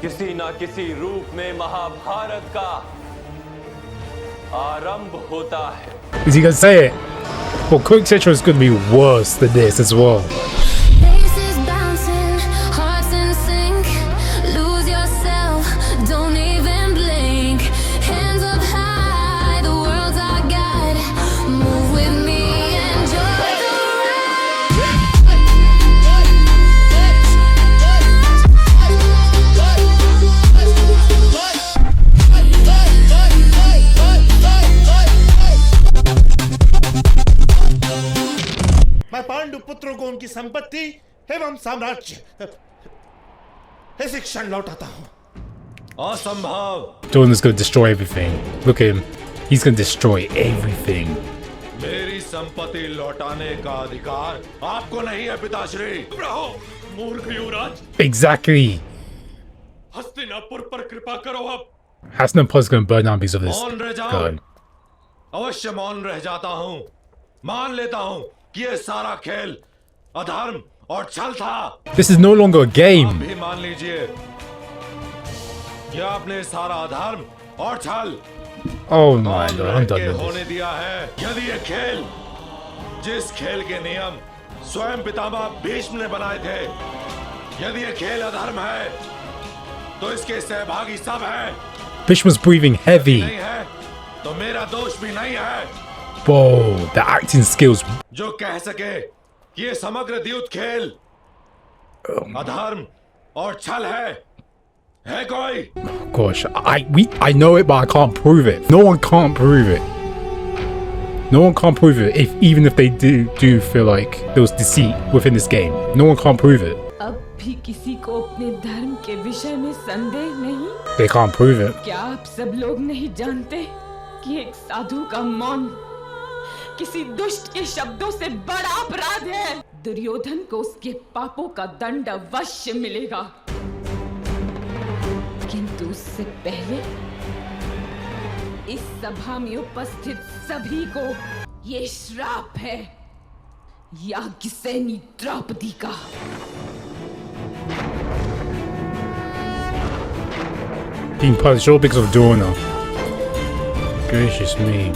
किसी ना किसी रूप में महाभारत का आरंभ होता है। Is he gonna say it? Well, Quick Cetro is gonna be worse than this as well. Faces bouncing, hearts in sync. Lose yourself, don't even blink. Hands up high, the world's our guide. Move with me, enjoy the मैं पांडु पुत्रों को उनकी संपत्ति एवं साम्राज्य इसी क्षण लौटाता हूँ। असंभव। Jordan's gonna destroy everything. Look at him. He's gonna destroy everything. मेरी संपत्ति लौटाने का अधिकार आपको नहीं है पिताश्री। रहो मूर्ख युवराज। Exactly. हस्तिनापुर पर कृपा करो अब। Hastinapur's gonna burn down because of this मौन रह जाओ। gun. अवश्य मौन रह जाता हूँ। मान लेता हूँ कि ये सारा खेल अधर्म और छल था। This is no longer a आप game. भी मान लीजिए कि आपने सारा अधर्म और छल Oh my मौन god, रह I'm के done with होने this. दिया है। यदि ये खेल जिस खेल के नियम स्वयं पितामह भीष्म ने बनाए थे, यदि ये खेल अधर्म है तो इसके सहभागी सब हैं। Bishop's breathing heavy. नहीं है तो मेरा दोष भी नहीं है। Whoa, the acting skills. जो कह सके कि ये समग्र द्यूत खेल अधर्म और छल है कोई? Gosh, I know it, but I can't prove it. No one can't prove it. No one can't prove it. Even if they do feel like there was deceit within this game, no one can't prove it. अब भी किसी को अपने धर्म के विषय में संदेह नहीं? They can't prove it. क्या आप सब लोग नहीं जानते कि एक साधु का मौन किसी दुष्ट के शब्दों से बड़ा अपराध है? दुर्योधन को उसके पापों का दंड अवश्य मिलेगा, किंतु उससे पहले इस सभा में उपस्थित सभी को ये श्राप है, याज्ञसेनी द्रौपदी का। Being punished all because of Dorna. Gracious me.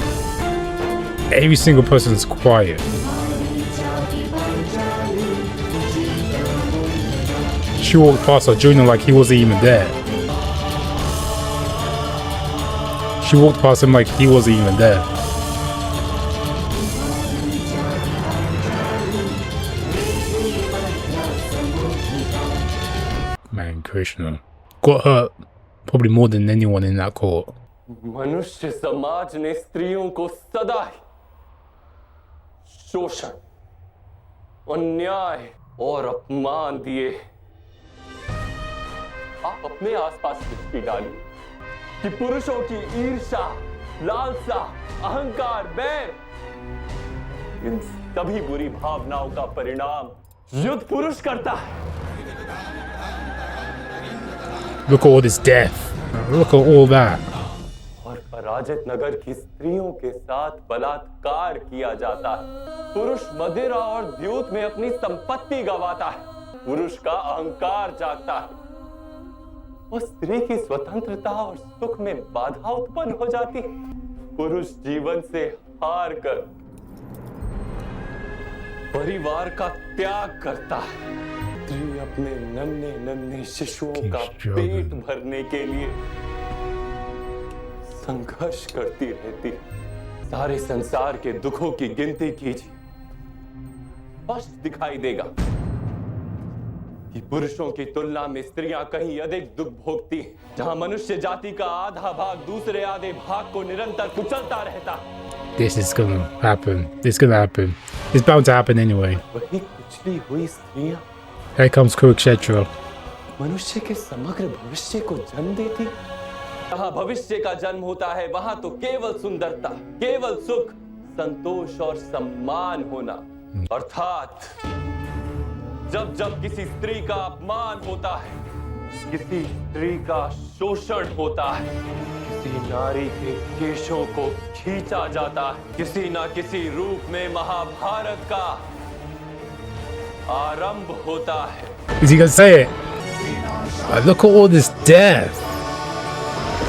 Every single person's quiet. She walked past Arjuna like he wasn't even there. She walked past him like he wasn't even there. Man, Krishna got hurt probably more than anyone in that court. मनुष्य समाज ने स्त्रियों को सदा ही शोषण, अन्याय और अपमान दिए। आप अपने आसपास दृष्टि डालिए कि पुरुषों की ईर्ष्या, लालसा, अहंकार, बैर, इन सभी बुरी भावनाओं का परिणाम युद्ध पुरुष करता है। Look at all this death. Look at all that. और पराजित नगर की स्त्रियों के साथ बलात्कार किया जाता है। पुरुष मदिरा और द्यूत में अपनी संपत्ति गंवाता है। पुरुष का अहंकार जागता है और स्त्री की स्वतंत्रता और सुख में बाधा उत्पन्न हो जाती है। पुरुष जीवन से हार कर परिवार का त्याग करता है। स्त्री अपने नन्हे नन्हे शिशुओं का पेट भरने के लिए संघर्ष करती रहती है। सारे संसार के दुखों की गिनती कीजिए, स्पष्ट दिखाई देगा कि पुरुषों की तुलना में स्त्रियां कहीं अधिक दुख भोगती हैं। जहां मनुष्य जाति का आधा भाग दूसरे आधे भाग को निरंतर कुचलता रहता है। This is gonna happen. It's gonna happen. It's bound to happen anyway. वही कुचली हुई स्त्रियां Here comes Kurukshetra. मनुष्य के समग्र भविष्य को जन्म देती। जहां भविष्य का जन्म होता है वहां तो केवल सुंदरता, केवल सुख, संतोष और सम्मान होना। अर्थात जब जब किसी स्त्री का अपमान होता है, किसी स्त्री का शोषण होता है, किसी नारी के केशों को खींचा जाता है, किसी ना किसी रूप में महाभारत का आरंभ होता है। Is he gonna say it? Look at all this death.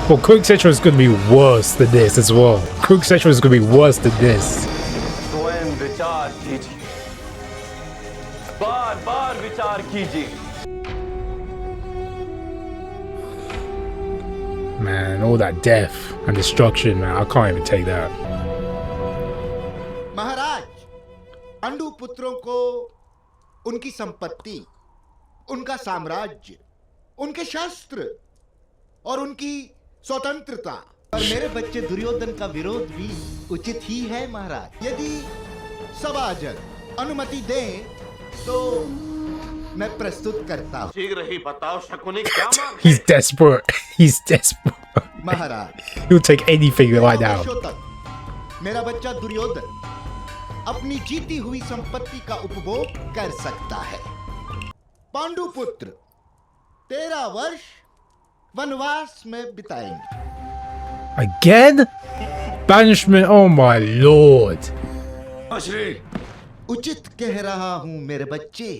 Well, Kurukshetra is going to be worse than this as well. Kurukshetra is going to be worse than this. स्वयं विचार कीजिए, बार बार विचार कीजिए. Man, all that death and destruction, man, I can't even take that. महाराज, पांडु पुत्रों को उनकी संपत्ति, उनका साम्राज्य, उनके शस्त्र और उनकी स्वतंत्रता और मेरे बच्चे दुर्योधन का विरोध भी उचित ही है महाराज। यदि सभाजन अनुमति दें तो मैं प्रस्तुत करता हूँ। शीघ्र ही बताओ शकुनी क्या मांग है? He's desperate. He's desperate. महाराज, He'll take anything right now. वर्षों तक मेरा बच्चा दुर्योधन अपनी जीती हुई संपत्ति का उपभोग कर सकता है। पांडु पुत्र 13 वर्ष वनवास में बिताएंगे। Again? Banishment? Oh my lord. Shri उचित कह रहा हूं मेरे बच्चे,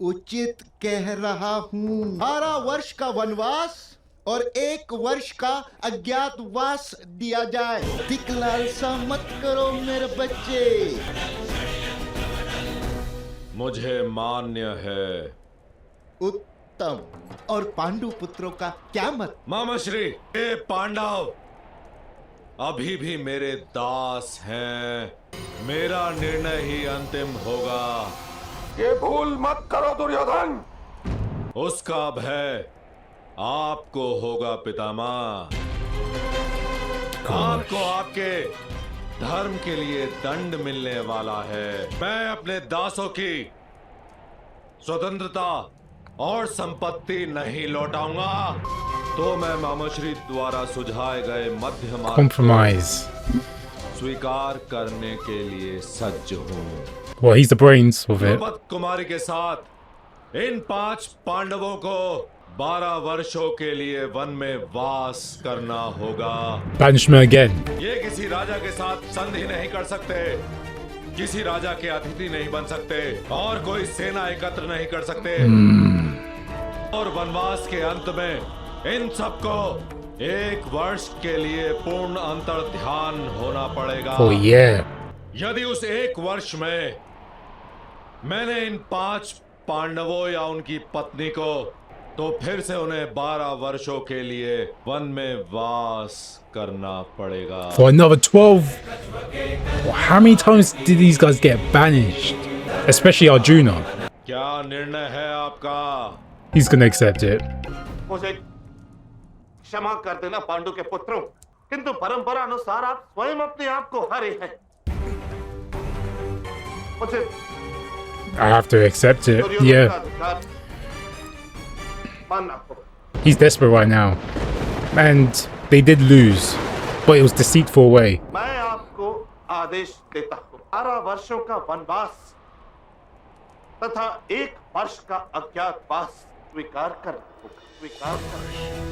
उचित कह रहा हूं। 12 वर्ष का वनवास और 1 वर्ष का अज्ञातवास दिया जाए। दिक लालसा मत करो मेरे बच्चे। मुझे मान्य है। उत्तम। और पांडु पुत्रों का क्या मत? मामा श्री, ये पांडव अभी भी मेरे दास हैं। मेरा निर्णय ही अंतिम होगा। ये भूल मत करो दुर्योधन। उसका भय आपको होगा पितामह। आपको आपके धर्म के लिए दंड मिलने वाला है। मैं अपने दासों की स्वतंत्रता और संपत्ति नहीं लौटाऊंगा। तो मैं मामाश्री द्वारा सुझाए गए मध्य मार्ग Compromise. स्वीकार करने के लिए सज्ज हूँ। Well, he's the brains of it. Draupad कुमारी के साथ इन 5 पांडवों को 12 वर्षों के लिए वन में वास करना होगा। Banishment again. ये किसी राजा के साथ संधि नहीं कर सकते, किसी राजा के अतिथि नहीं बन सकते और कोई सेना एकत्र नहीं कर सकते। और वनवास के अंत में इन सबको 1 वर्ष के लिए पूर्ण अंतर ध्यान होना पड़ेगा। Oh yeah. यदि उस 1 वर्ष में मैंने इन 5 पांडवों या उनकी पत्नी को, तो फिर से उन्हें 12 वर्षों के लिए वन में वास करना पड़ेगा। For another 12. How many times did these guys get banished? Especially Arjuna. क्या निर्णय है आपका? He's gonna accept it. मुझे क्षमा कर देना पांडु के पुत्रों, किंतु परंपरा अनुसार आप स्वयं अपने आप को हारे हैं। मुझे I have to accept it. Duryodhan का Yeah. अधिकार मानना होगा। He's desperate right now. And they did lose. But it was deceitful way. मैं आपको आदेश देता हूँ, 12 वर्षों का वनवास तथा 1 वर्ष का अज्ञातवास स्वीकार करना होगा। स्वीकार करना।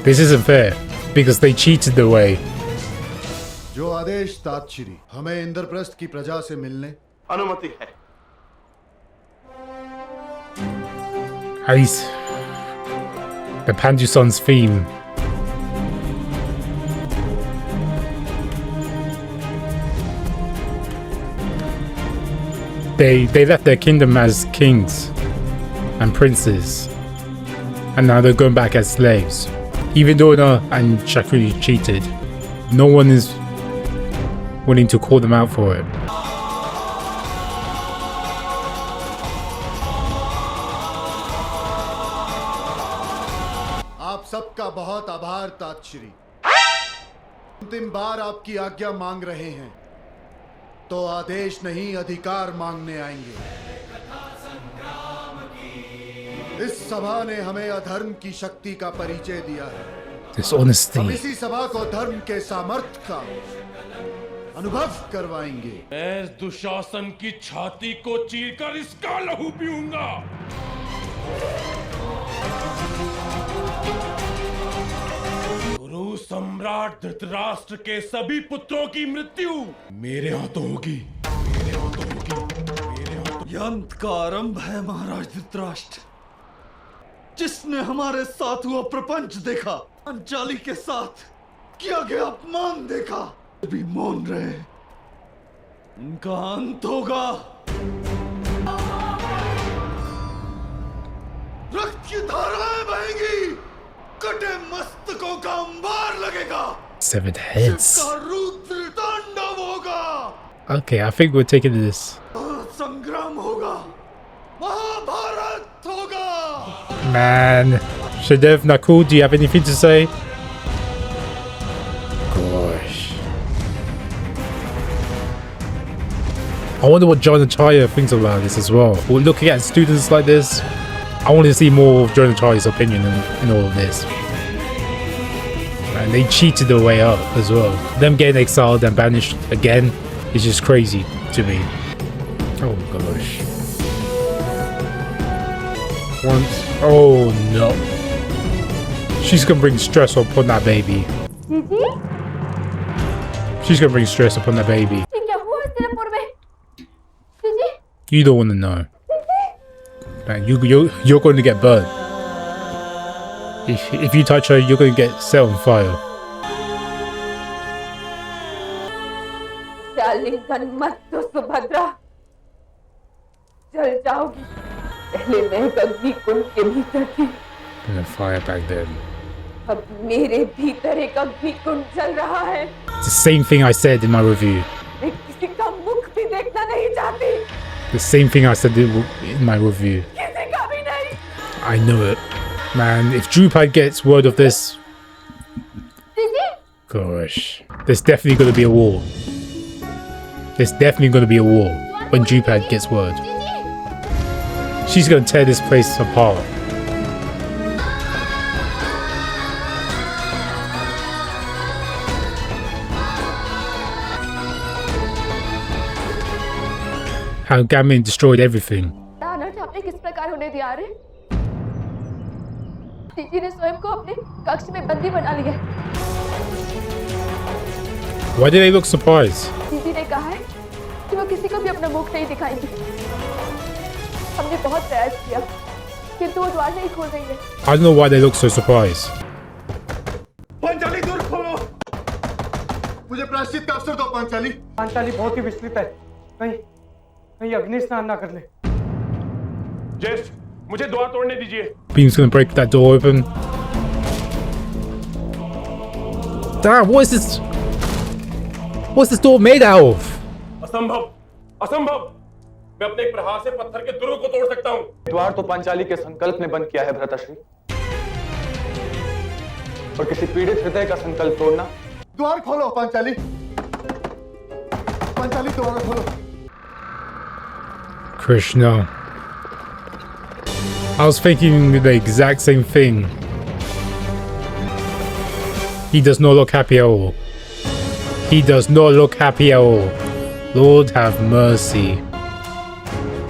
This isn't fair. Because they cheated the way. जो आदेश तातश्री, हमें इंद्रप्रस्थ की प्रजा से मिलने अनुमति है। At least the Panduson's theme. They left their kingdom as kings and princes, and now they're going back as slaves. Even though Dona and Shakuni cheated, no one is willing to call them out for it. आप सबका बहुत आभार तातश्री। अंतिम बार आपकी आज्ञा मांग रहे हैं, तो आदेश नहीं अधिकार मांगने आएंगे। इस सभा ने हमें अधर्म की शक्ति का परिचय दिया है। Dishonesty. हम इसी सभा को धर्म के सामर्थ्य का अनुभव करवाएंगे। मैं दुशासन की छाती को चीरकर इसका लहू पीऊंगा। गुरु सम्राट धृतराष्ट्र के सभी पुत्रों की मृत्यु मेरे हाथों होगी। मेरे हाथों होगी। मेरे हाथों। अंत का आरंभ है महाराज धृतराष्ट्र। जिसने हमारे साथ हुआ प्रपंच देखा, पांचाली के साथ किया गया अपमान देखा, भी मौन रहे, उनका अंत होगा। रक्त की धाराएं बहेंगी, कटे मस्तकों का अंबार लगेगा, Severed heads. का रुद्र तांडव होगा, Okay, I think we're taking this. संग्राम होगा, महाभारत होगा। Man. Shadev, Nakul, do you have anything to say? Gosh. I wonder what Jonachaya thinks about this as well. We're looking at students like this. I want to see more of Jonachaya's opinion in all of this. And they cheated their way up as well. Them getting exiled and banished again is just crazy to me. Oh gosh. Once. Oh no. She's gonna bring stress upon that baby. She's gonna bring stress upon that baby. You don't want to know. Man, you're going to get burnt. If you touch her, you're going to get set on fire. डालिंगन मत तो सुभद्रा, जल जाओगी। पहले मैं एक अग्नि कुंड के भीतर थी, And the fire back then. अब मेरे भीतर एक अग्नि कुंड जल रहा है। It's the same thing I said in my review. मैं किसी का मुख भी देखना नहीं चाहती, The same thing I said in my review. किसी का भी नहीं। I know it. Man, if Drupad gets word of this... Gosh. There's definitely going to be a war. There's definitely going to be a war when Drupad gets word. She's going to tear this place apart. How Gamin destroyed everything. दानव आपने किस प्रकार होने दिया रे? दीदी ने स्वयं को अपने कक्ष में बंदी बना लिया। Why do they look surprised? दीदी ने कहा है कि वो किसी को भी अपना मुख नहीं दिखाएंगी। हमने बहुत प्रयास किया, किंतु वो द्वार नहीं खोल रही है। I don't know why they look so surprised. Panchali दूर खोलो। मुझे प्रायश्चित का अवसर दो पांचाली। पांचाली बहुत ही विचलित है, कहीं अग्नि स्नान ना कर ले। ज्येष्ठ, मुझे द्वार तोड़ने दीजिए। Beam's gonna break that door open. Damn, what is this? What's this door made out of? असंभव, असंभव। मैं अपने एक प्रहार से पत्थर के दुर्ग को तोड़ सकता हूँ। द्वार तो पांचाली के संकल्प ने बंद किया है भ्राताश्री, और किसी पीड़ित हृदय का संकल्प तोड़ना। द्वार खोलो पांचाली। पांचाली द्वार खोलो। Krishna. I was thinking the exact same thing. He does not look happy at all. He does not look happy at all. Lord have mercy.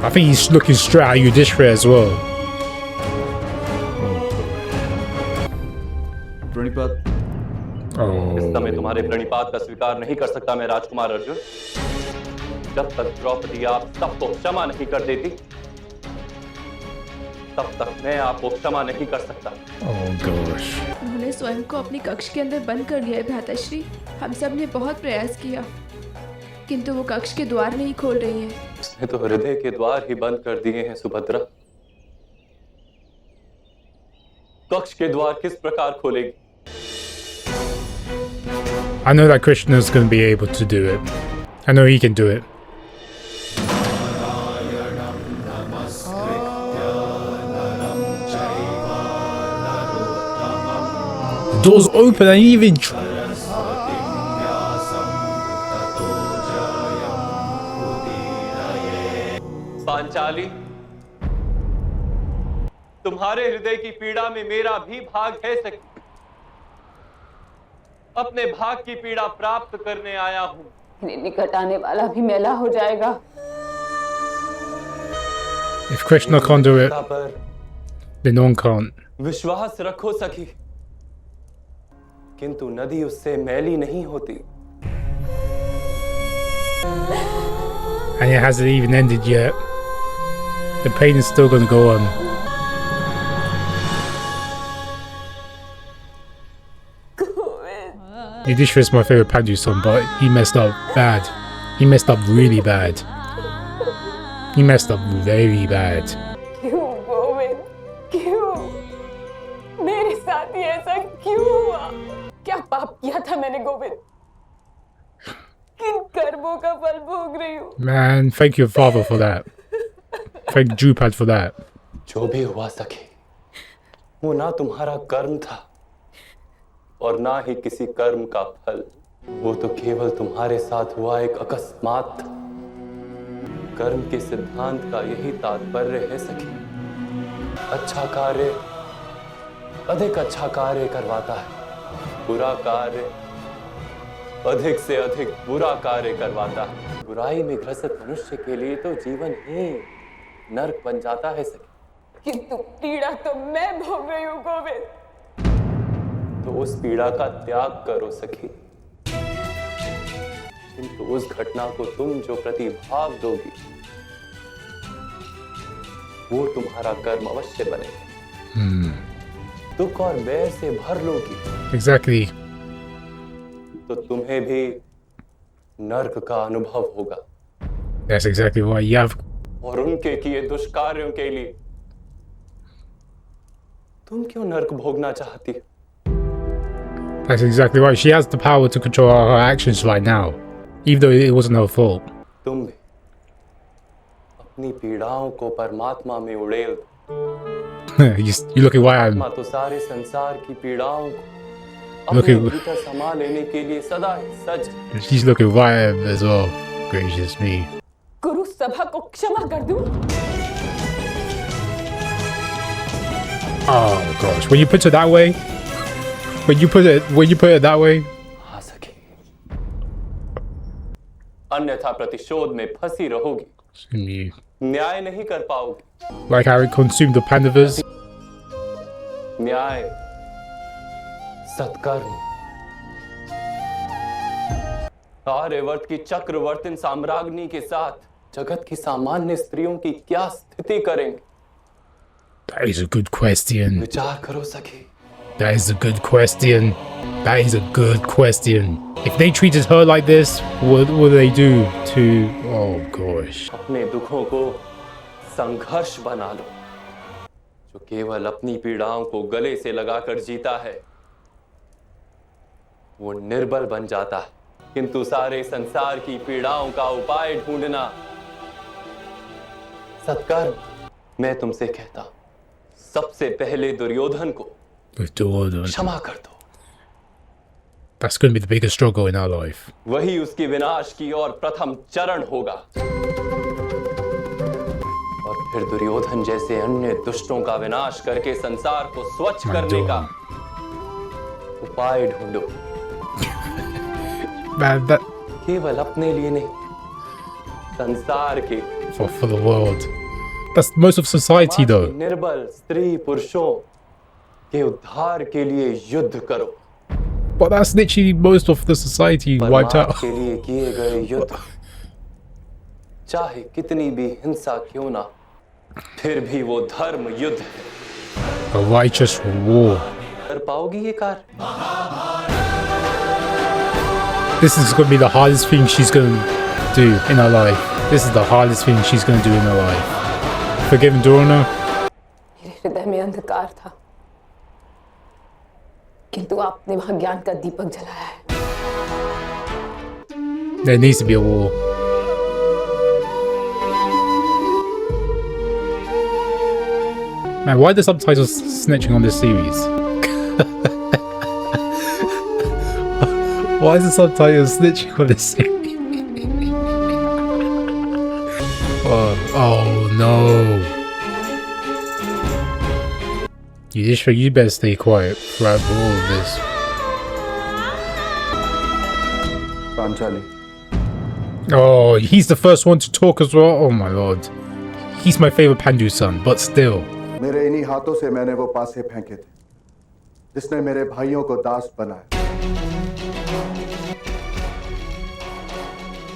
I think he's looking straight at Yudhishthira as well. प्रणिपात। इस समय तुम्हारे प्रणिपात का स्वीकार नहीं कर सकता मैं राजकुमार अर्जुन, जब तक द्रौपदी आप सबको क्षमा नहीं कर देती, तब तक मैं आपको क्षमा नहीं कर सकता। Oh gosh. उन्होंने स्वयं को अपने कक्ष के अंदर बंद कर लिया है भ्राताश्री। हम सब ने बहुत प्रयास किया, किंतु वो कक्ष के द्वार नहीं खोल रही हैं। उसने तो हृदय के द्वार ही बंद कर दिए हैं सुभद्रा। कक्ष के द्वार किस प्रकार खोलेगी? I know that Krishna's going to be able to do it. I know he can do it. The door's open and even... Panchali, तुम्हारे हृदय की पीड़ा में मेरा भी भाग है सखी। अपने भाग की पीड़ा प्राप्त करने आया हूं। निकट आने वाला भी मैला हो जाएगा। If Krishna can't do it, then no one can't. विश्वास रखो सखी, किंतु नदी उससे मैली नहीं होती। And it hasn't even ended yet. The pain is still going to go on. Yudhishthira is my favorite Pandu son, but he messed up bad. He messed up really bad. He messed up very bad. क्यों गोविंद, क्यों मेरे साथ ही ऐसा क्यों हुआ? क्या पाप किया था मैंने गोविंद? किन कर्मों का फल भोग रही हूँ? Man, thank your father for that. Thank Drupad for that. जो भी हुआ सखी, वो ना तुम्हारा कर्म था और ना ही किसी कर्म का फल। वो तो केवल तुम्हारे साथ हुआ एक अकस्मात था। कर्म के सिद्धांत का यही तात्पर्य है सखी। अच्छा कार्य अधिक अच्छा कार्य करवाता है, बुरा कार्य अधिक से अधिक बुरा कार्य करवाता है। बुराई में ग्रसित मनुष्य के लिए तो जीवन ही नरक बन जाता है सखी। किंतु पीड़ा तो मैं भोग रही हूँ गोविंद। तो उस पीड़ा का त्याग करो सखी। किंतु उस घटना को तुम जो प्रतिभाव दोगी, वो तुम्हारा कर्म अवश्य बनेगा। दुख और बैर से भर लोगी। Exactly. तो तुम्हें भी नरक का अनुभव होगा। That's exactly why you have. और उनके किए दुष्कार्यों के लिए तुम क्यों नरक भोगना चाहती? That's exactly right. She has the power to control her actions right now, even though it wasn't her fault. तुम भी अपनी पीड़ाओं को परमात्मा में उड़ेल दो। You look at why I'm. परमात्मा तो सारे संसार की पीड़ाओं को Look अपने at- भीतर समा लेने के लिए सदा ही सज। She's looking right at him as well. Gracious me. गुरु सभा को क्षमा कर दूं? Oh gosh, when you put it that way, when you put it that way, हाँ सखी, अन्यथा प्रतिशोध में फंसी रहोगी, you, न्याय नहीं कर पाओगी। like how it consumed the Pandavas. न्याय, सत्कर्म, आर्यवर्त की चक्रवर्तीन साम्राज्ञी के साथ जगत की सामान्य स्त्रियों की क्या स्थिति करेंगे? That is a good question. विचार करो सखी। That is a good question. That is a good question. If they treated her like this, what would they do to? Oh gosh. अपने दुखों को संघर्ष बना लो। जो केवल अपनी पीड़ाओं को गले से लगाकर जीता है, वो निर्बल बन जाता है। किंतु सारे संसार की पीड़ाओं का उपाय ढूंढना सत्कर्म। मैं तुमसे कहता हूं, सबसे पहले दुर्योधन को With Duryodhana. क्षमा कर दो। That's going to be the biggest struggle in our life. वही उसके विनाश की ओर प्रथम चरण होगा। और फिर दुर्योधन जैसे अन्य दुष्टों का विनाश करके संसार को स्वच्छ करने का उपाय ढूंढो। Man, that केवल अपने लिए नहीं, संसार के for the world. That's most of society, though. निर्बल स्त्री पुरुषों के उद्धार के लिए युद्ध करो। But that's literally most of the society wiped परमार्थ out. के लिए किए गए युद्ध, चाहे कितनी भी हिंसा क्यों ना, फिर भी वो धर्म युद्ध है। A righteous war. कर पाओगी ये कार्य? This is going to be the hardest thing she's going to do in her life. This is the hardest thing she's going to do in her life. Forgiving Durna? मेरे हृदय में अंधकार था, किंतु आपने वहां ज्ञान का दीपक जलाया है। There needs to be a war. Man, why are the subtitles snitching on this series? Why is the subtitles snitching on this series? Oh no. You better stay quiet throughout all of this. Panchali Oh, he's the first one to talk as well? Oh my lord. He's my favorite Pandu son, but still. मेरे इन्हीं हाथों से मैंने वो पासे फेंके थे जिसने मेरे भाइयों को दास बनाया।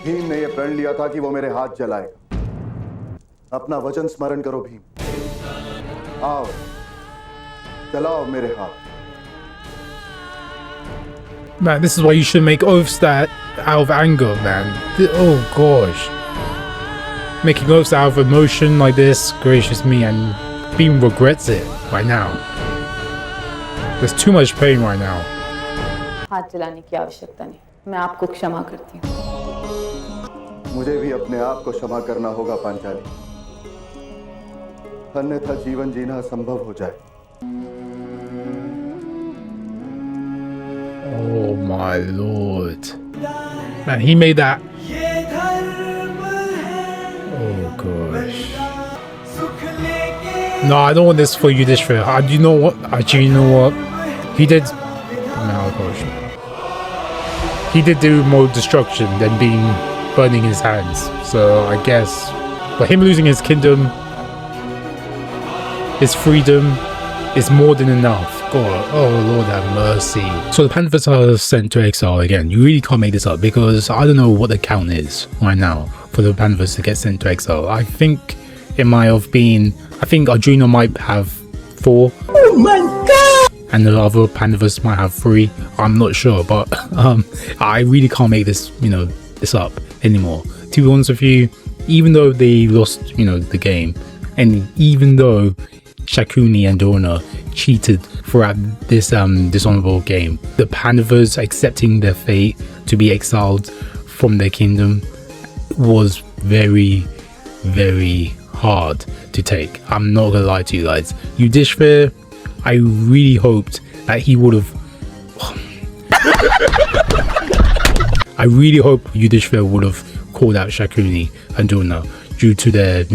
भीम ने यह प्रण लिया था कि वो मेरे हाथ जलाएगा। अपना वचन स्मरण करो भीम। आओ, जलाओ मेरे हाथ। Man, this is why you should make oaths that out of anger, man. Oh gosh. Making oaths out of emotion like this, gracious me, and Beam regrets it right now. There's too much pain right now. हाथ जलाने की आवश्यकता नहीं, मैं आपको क्षमा करती हूँ। मुझे भी अपने आप को क्षमा करना होगा पांचाली, अन्यथा जीवन जीना असंभव हो जाए। Oh my lord. Man, he made that. Oh gosh. No, I don't want this for you, Yudhishthira. You know what? Actually, you know what? He did. Oh gosh. He did do more destruction than burning his hands. So I guess, but him losing his kingdom, his freedom, is more than enough. God, oh Lord have mercy. So the Pandavas are sent to exile again. You really can't make this up because I don't know what the count is right now for the Pandavas to get sent to exile. I think it might have been, I think Arjuna might have 4. Oh my god! And the other Pandavas might have 3. I'm not sure, but I really can't make this, this up anymore. To be honest with you, even though they lost, the game, and even though Shakuni and Drona cheated throughout this dishonorable game, the Pandavas accepting their fate to be exiled from their kingdom was very, very hard to take. I'm not gonna lie to you guys. Yudhishthira, I really hoped that he would have I really hope Yudhishthira would have called out Shakuni and Drona due to their,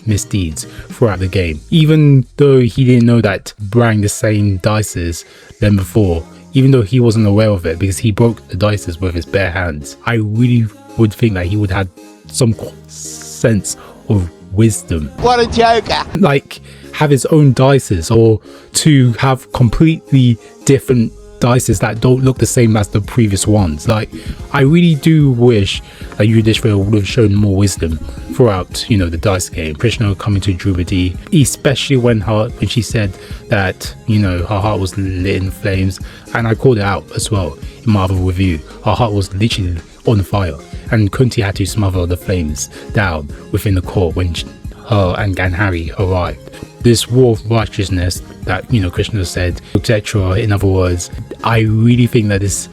misdeeds throughout the game. Even though he didn't know that Brang the same dices than before, even though he wasn't aware of it because he broke the dices with his bare hands, I really would think that he would have some sense of wisdom. What a joker! Like, have his own dices, or to have completely different dices that don't look the same as the previous ones. Like, I really do wish that Yudhishthira would have shown more wisdom throughout, the dice game. Krishna coming to Draupadi, especially when she said that, her heart was lit in flames, and I called it out as well in my other review. Her heart was literally on fire, and Kunti had to smother the flames down within the court when her and Ganhari arrived. This war of righteousness that Krishna said, etc. In other words, I really think that this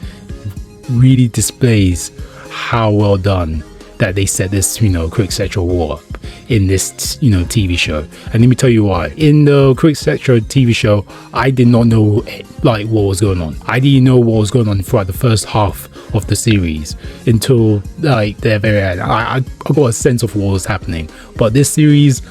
really displays how well done that they set this Kurukshetra war up in this TV show. And let me tell you why. In the Kurukshetra TV show, I did not know what was going on. I didn't know what was going on throughout the first half of the series until the very end. I got a sense of what was happening. But this series,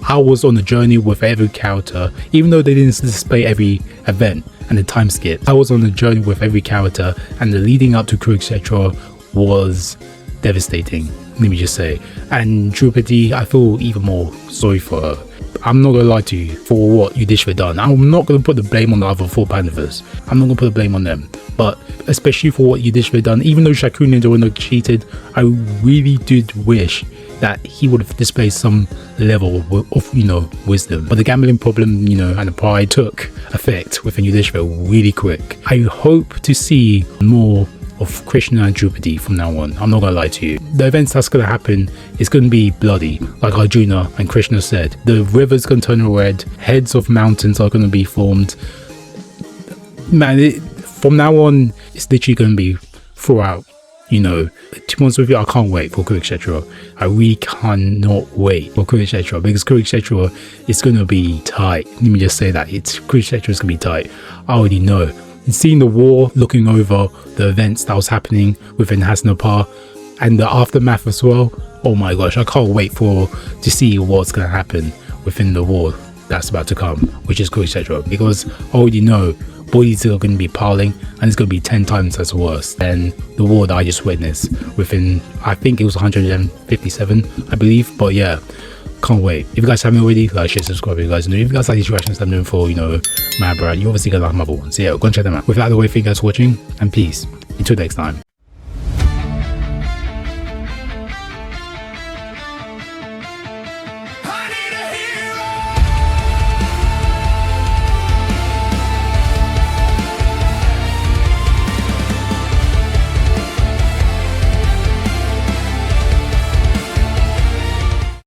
I was on a journey with every character, even though they didn't display every event and the time skip. I was on a journey with every character, and the leading up to Kurukshetra was devastating, let me just say. And Draupadi, I feel even more sorry for her. I'm not gonna lie to you for what Yudhishthira done. I'm not gonna put the blame on the other 4 Pandavas. I'm not gonna put the blame on them. But especially for what Yudhishthira done, even though Shakuni and Drona cheated, I really did wish that he would have displayed some level of wisdom. But the gambling problem, and the pride took effect within Yudhishthira really quick. I hope to see more of Krishna and Draupadi from now on. I'm not gonna lie to you. The events that's gonna happen is gonna be bloody, like Arjuna and Krishna said. The river's gonna turn red, heads of mountains are gonna be formed. Man, from now on, it's literally gonna be throughout. To be honest with you, I can't wait for Kurukshetra. I really cannot wait for Kurukshetra because Kurukshetra is gonna be tight. Let me just say that Kurukshetra is gonna be tight. I already know. And seeing the war, looking over the events that was happening within Hastinapur and the aftermath as well. Oh my gosh, I can't wait to see what's gonna happen within the war that's about to come, which is Kurukshetra, because I already know bodies are going to be piling and it's going to be 10 times as worse than the war that I just witnessed within, I think it was 157, I believe. But yeah, can't wait. If you guys haven't already, like, share, subscribe if you guys know. If you guys like these reactions I'm doing for, Mahabharat, you obviously gonna like my other ones. So yeah, go and check them out. Without the way, thank you guys for watching, and peace. Until next time.